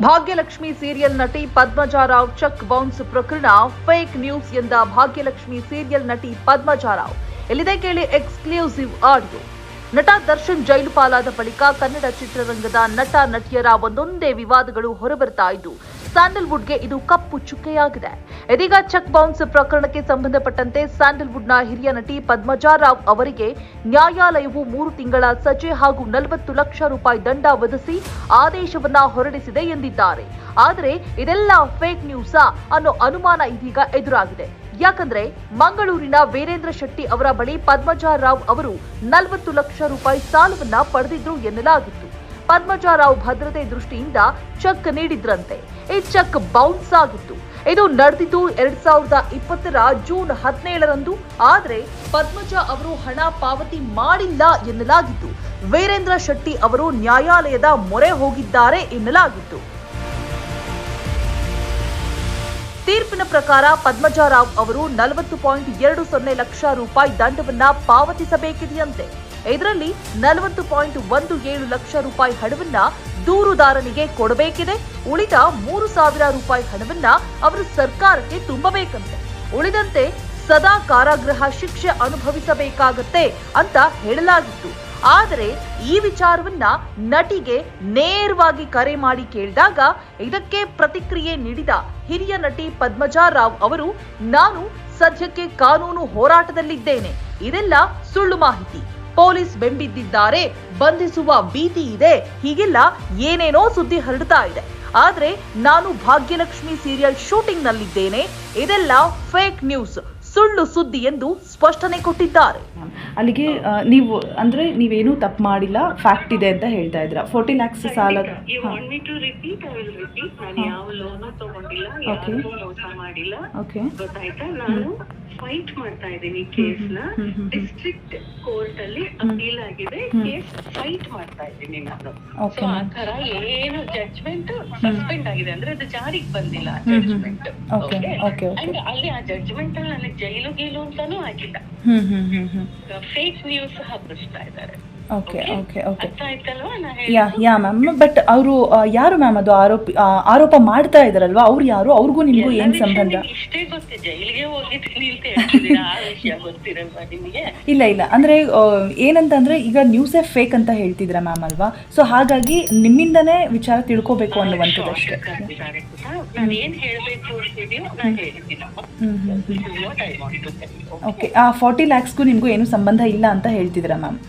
Bhagyalakshmi serial ನಟಿ Padmaja Rao check bounce ಪ್ರಕರಣ fake news ಎಂದ ಭಾಗ್ಯಲಕ್ಷ್ಮಿ ಸೀರಿಯಲ್ ನಟಿ ಪದ್ಮಜಾ ರಾವ್. ಇಲ್ಲಿದೆ ಕೇಳಿ ಎಕ್ಸ್ಕ್ಲೂಸಿವ್ ಆಡಿಯೋ. ನಟ ದರ್ಶನ್ ಜೈಲು ಪಾಲಾದ ಬಳಿಕ ಕನ್ನಡ ಚಿತ್ರರಂಗದ ನಟ ನಟಿಯರ ಒಂದೊಂದೇ ವಿವಾದಗಳು ಹೊರಬರ್ತಾ ಇದ್ದು ಸ್ಯಾಂಡಲ್ವುಡ್ಗೆ ಇದು ಕಪ್ಪು ಚುಕ್ಕೆಯಾಗಿದೆ. ಇದೀಗ ಚೆಕ್ ಬೌನ್ಸ್ ಪ್ರಕರಣಕ್ಕೆ ಸಂಬಂಧಪಟ್ಟಂತೆ ಸ್ಯಾಂಡಲ್ವುಡ್ನ ಹಿರಿಯ ನಟಿ ಪದ್ಮಜಾ ರಾವ್ ಅವರಿಗೆ ನ್ಯಾಯಾಲಯವು 3 ತಿಂಗಳ ಸಜೆ ಹಾಗೂ 40 ಲಕ್ಷ ರೂಪಾಯಿ ದಂಡ ವಿಧಿಸಿ ಆದೇಶವನ್ನ ಹೊರಡಿಸಿದೆ ಎಂದಿದ್ದಾರೆ. ಆದರೆ ಇದೆಲ್ಲ ಫೇಕ್ ನ್ಯೂಸಾ ಅನ್ನೋ ಅನುಮಾನ ಇದೀಗ ಎದುರಾಗಿದೆ. ಯಾಕಂದ್ರೆ ಮಂಗಳೂರಿನ ವೀರೇಂದ್ರ ಶೆಟ್ಟಿ ಅವರ ಬಳಿ ಪದ್ಮಜಾ ರಾವ್ ಅವರು 40 ಲಕ್ಷ ರೂಪಾಯಿ ಸಾಲವನ್ನ ಪಡೆದಿದ್ರು ಎನ್ನಲಾಗಿತ್ತು. ಪದ್ಮಜಾ ರಾವ್ ಭದ್ರತೆ ದೃಷ್ಟಿಯಿಂದ ಚೆಕ್ ನೀಡಿದ್ರಂತೆ. ಈ ಚೆಕ್ ಬೌನ್ಸ್ ಆಗಿತ್ತು. ಇದು ನಡೆದಿದ್ದು 2020ರ ಜೂನ್ 17ರಂದು. ಆದರೆ ಪದ್ಮಜಾ ಅವರು ಹಣ ಪಾವತಿ ಮಾಡಿಲ್ಲ ಎನ್ನಲಾಗಿತ್ತು. ವೀರೇಂದ್ರ ಶೆಟ್ಟಿ ಅವರು ನ್ಯಾಯಾಲಯದ ಮೊರೆ ಹೋಗಿದ್ದಾರೆ ಎನ್ನಲಾಗಿತ್ತು. ತೀರ್ಪಿನ ಪ್ರಕಾರ ಪದ್ಮಜಾ ರಾವ್ ಅವರು 40.20 ಲಕ್ಷ ರೂಪಾಯಿ ದಂಡವನ್ನ ಪಾವತಿಸಬೇಕಿದೆಯಂತೆ. ಇದರಲ್ಲಿ 40.17 ಲಕ್ಷ ರೂಪಾಯಿ ಹಣವನ್ನ ದೂರುದಾರನಿಗೆ ಕೊಡಬೇಕಿದೆ. ಉಳಿದ 3,000 ರೂಪಾಯಿ ಹಣವನ್ನ ಅವರು ಸರ್ಕಾರಕ್ಕೆ ತುಂಬಬೇಕಂತೆ. ಉಳಿದಂತೆ ಸದಾ ಕಾರಾಗೃಹ ಶಿಕ್ಷೆ ಅನುಭವಿಸಬೇಕಾಗತ್ತೆ ಅಂತ ಹೇಳಲಾಗಿತ್ತು. ಆದರೆ ಈ ವಿಚಾರವನ್ನ ನಟಿಗೆ ನೇರವಾಗಿ ಕರೆ ಮಾಡಿ ಕೇಳಿದಾಗ ಇದಕ್ಕೆ ಪ್ರತಿಕ್ರಿಯೆ ನೀಡಿದ ಹಿರಿಯ ನಟಿ ಪದ್ಮಜಾ ರಾವ್ ಅವರು, ನಾನು ಸದ್ಯಕ್ಕೆ ಕಾನೂನು ಹೋರಾಟದಲ್ಲಿದ್ದೇನೆ. ಇದೆಲ್ಲ ಸುಳ್ಳು ಮಾಹಿತಿ. ಪೊಲೀಸ್ ಬೆಂಬಿದ್ದಿದ್ದಾರೆ, ಬಂಧಿಸುವ ಭೀತಿ ಇದೆ, ಹೀಗೆಲ್ಲ ಏನೇನೋ ಸುದ್ದಿ ಹರಡ್ತಾ ಇದೆ. ಆದ್ರೆ ನಾನು ಭಾಗ್ಯಲಕ್ಷ್ಮಿ ಸೀರಿಯಲ್ ಶೂಟಿಂಗ್ ನಲ್ಲಿದ್ದೇನೆ. ಇದೆಲ್ಲ ಫೇಕ್ ನ್ಯೂಸ್, ಸುಳ್ಳು ಸುದ್ದಿ ಎಂದು ಸ್ಪಷ್ಟನೆ ಕೊಟ್ಟಿದ್ದಾರೆ. ಅಲ್ಲಿಗೆ ನೀವು ಅಂದ್ರೆ ನೀವೇನು ತಪ್ಪು ಮಾಡಿಲ್ಲ, ಫ್ಯಾಕ್ಟ್ ಇದೆ ಅಂತ ಹೇಳ್ತಾ ಇದ್ರ. 40 lakhs ಸಾಲ. ಫೈಟ್ ಮಾಡ್ತಾ ಇದ್ದೀನಿ ಕೇಸ್ನ. ಡಿಸ್ಟ್ರಿಕ್ಟ್ ಕೋರ್ಟ್ ಅಲ್ಲಿ ಅಪೀಲ್ ಆಗಿದೆ. ಕೇಸ್ ಫೈಟ್ ಮಾಡ್ತಾ ಇದ್ದೀನಿ ನಾನು. ಸೊ ಆ ತರ ಏನು ಜಡ್ಜ್ಮೆಂಟ್ ಸಸ್ಪೆಂಡ್ ಆಗಿದೆ ಅಂದ್ರೆ ಅದು ಜಾರಿಗೆ ಬಂದಿಲ್ಲ ಜಡ್ಜ್ಮೆಂಟ್. ಅಂಡ್ ಅಲ್ಲಿ ಆ ಜಡ್ಜ್ಮೆಂಟ್ ಅಲ್ಲಿ ನನಗೆ ಜೈಲು ಗೀಲು ಅಂತಾನೂ ಆಗಿಲ್ಲ. ಫೇಕ್ ನ್ಯೂಸ್ ಹಬ್ಬಿಸ್ತಾ ಇದ್ದಾರೆ. Yeah ma'am. ಬಟ್ ಅವರು ಯಾರು ಮ್ಯಾಮ್? ಅದು ಆರೋಪ ಮಾಡ್ತಾ ಇದಾರಲ್ವಾ, ಅವ್ರು ಯಾರು? ಅವ್ರಿಗೂ ನಿಮಗೂ ಏನ್ ಸಂಬಂಧ? ಇಷ್ಟೇ ಗೊತ್ತೇ, ಜೈಲಿಗೆ ಹೋಗಿದ್ದೀನಿ ಅಂತ ಹೇಳ್ತಿದ್ದೀರಾ, ಆ ವಿಷಯ ಗೊತ್ತಿರಲ್ವಾ ನಿಮಗೆ? ಇಲ್ಲ ಅಂದ್ರೆ ಏನಂತಂದ್ರೆ ಈಗ ನ್ಯೂಸೇ ಫೇಕ್ ಅಂತ ಹೇಳ್ತಿದ್ರ ಮ್ಯಾಮ್ ಅಲ್ವಾ? ಸೊ ಹಾಗಾಗಿ ನಿಮ್ಮಿಂದನೇ ವಿಚಾರ ತಿಳ್ಕೋಬೇಕು ಅನ್ನುವಂಥದ್ದು ಅಷ್ಟೇ. ನಾನು ಏನ್ ಹೇಳ್ಬೇಕು ಅಂತಿದೀನೋ ನಾನು ಹೇಳ್ತೀನಿ. ಓಕೆ, ಆ 40 lakhsಗೂ ನಿಮಗೂ ಏನು ಸಂಬಂಧ ಇಲ್ಲ ಅಂತ ಹೇಳ್ತಿದ್ರ ಮ್ಯಾಮ್?